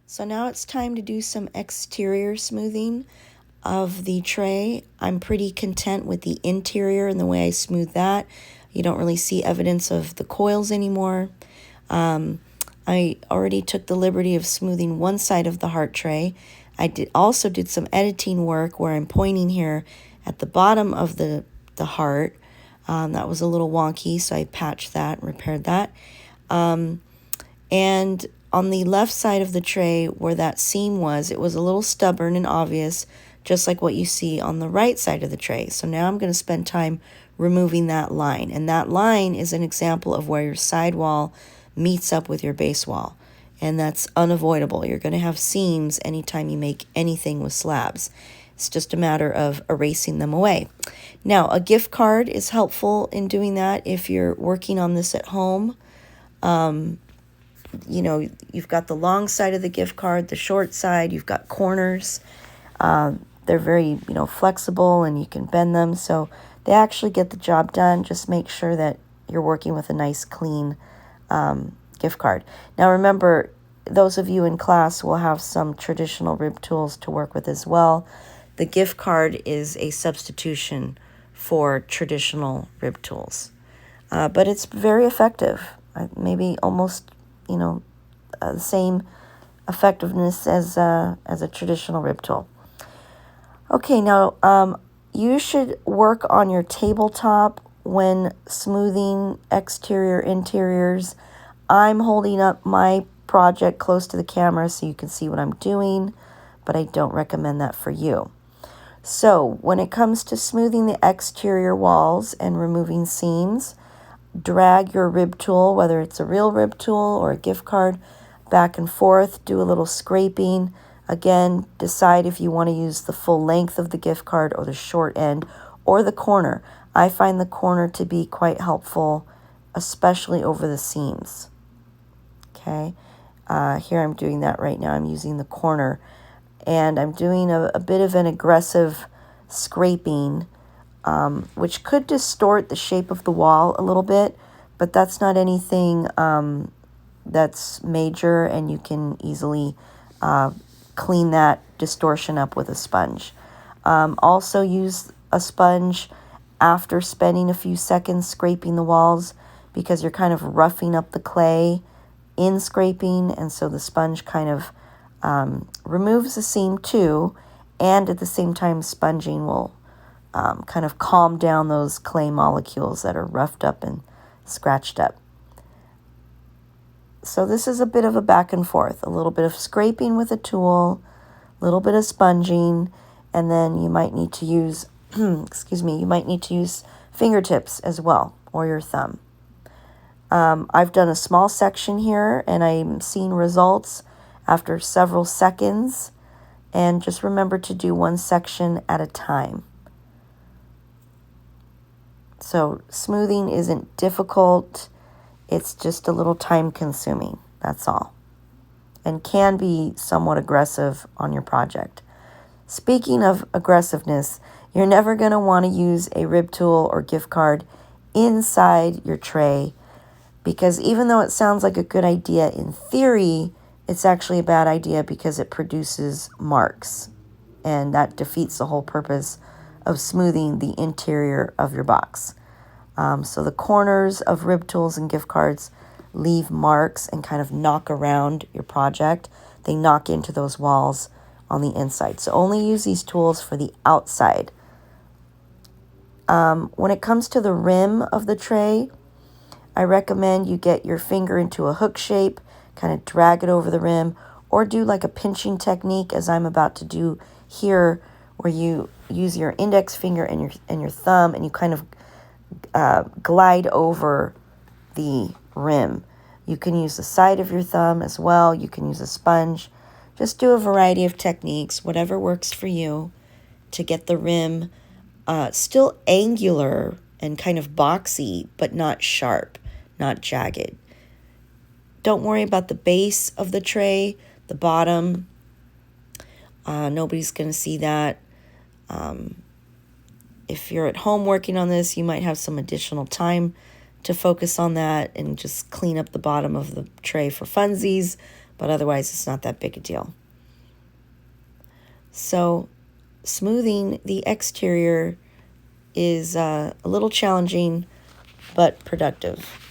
So now it's time to do some exterior smoothing of the tray. I'm pretty content with the interior and the way I smooth that. You don't really see evidence of the coils anymore. I already took the liberty of smoothing one side of the heart tray. I also did some editing work where I'm pointing here at the bottom of the heart. That was a little wonky, so I patched that and repaired that. And on the left side of the tray where that seam was, it was a little stubborn and obvious, just like what you see on the right side of the tray. So now I'm going to spend time removing that line. And that line is an example of where your sidewall meets up with your base wall. And that's unavoidable. You're going to have seams anytime you make anything with slabs. It's just a matter of erasing them away. Now, a gift card is helpful in doing that if you're working on this at home. You know, you've got the long side of the gift card, the short side, you've got corners. They're very, flexible and you can bend them. So they actually get the job done. Just make sure that you're working with a nice, clean gift card. Now, remember, those of you in class will have some traditional rib tools to work with as well. The gift card is a substitution for traditional rib tools. But it's very effective. Maybe almost, the same effectiveness as a traditional rib tool. Okay, now you should work on your tabletop when smoothing exterior interiors. I'm holding up my project close to the camera so you can see what I'm doing, but I don't recommend that for you. So when it comes to smoothing the exterior walls and removing seams, drag your rib tool, whether it's a real rib tool or a gift card, back and forth, do a little scraping. Again, decide if you want to use the full length of the gift card or the short end or the corner. I find the corner to be quite helpful, especially over the seams. Okay, here I'm doing that right now. I'm using the corner and I'm doing a bit of an aggressive scraping, which could distort the shape of the wall a little bit, but that's not anything that's major, and you can easily clean that distortion up with a sponge. Also use a sponge after spending a few seconds scraping the walls, because you're kind of roughing up the clay in scraping, and so the sponge kind of removes the seam too, and at the same time sponging will kind of calm down those clay molecules that are roughed up and scratched up. So this is a bit of a back and forth, a little bit of scraping with a tool, a little bit of sponging, and then you might need to use, you might need to use fingertips as well, or your thumb. I've done a small section here, and I'm seeing results after several seconds, and just remember to do one section at a time. So smoothing isn't difficult. It's just a little time consuming. That's all. And can be somewhat aggressive on your project. Speaking of aggressiveness, you're never going to want to use a rib tool or gift card inside your tray, because even though it sounds like a good idea in theory, it's actually a bad idea because it produces marks. And that defeats the whole purpose of smoothing the interior of your box. So the corners of rib tools and gift cards leave marks and kind of knock around your project. They knock into those walls on the inside. So only use these tools for the outside. When it comes to the rim of the tray, I recommend you get your finger into a hook shape, kind of drag it over the rim, or do like a pinching technique as I'm about to do here, where you use your index finger and your thumb, and you kind of glide over the rim. You can use the side of your thumb as well. You can use a sponge. Just do a variety of techniques, whatever works for you, to get the rim still angular and kind of boxy, but not sharp, not jagged. Don't worry about the base of the tray, the bottom. Nobody's going to see that. If you're at home working on this, you might have some additional time to focus on that and just clean up the bottom of the tray for funsies. but otherwise it's not that big a deal. So smoothing the exterior is a little challenging but productive.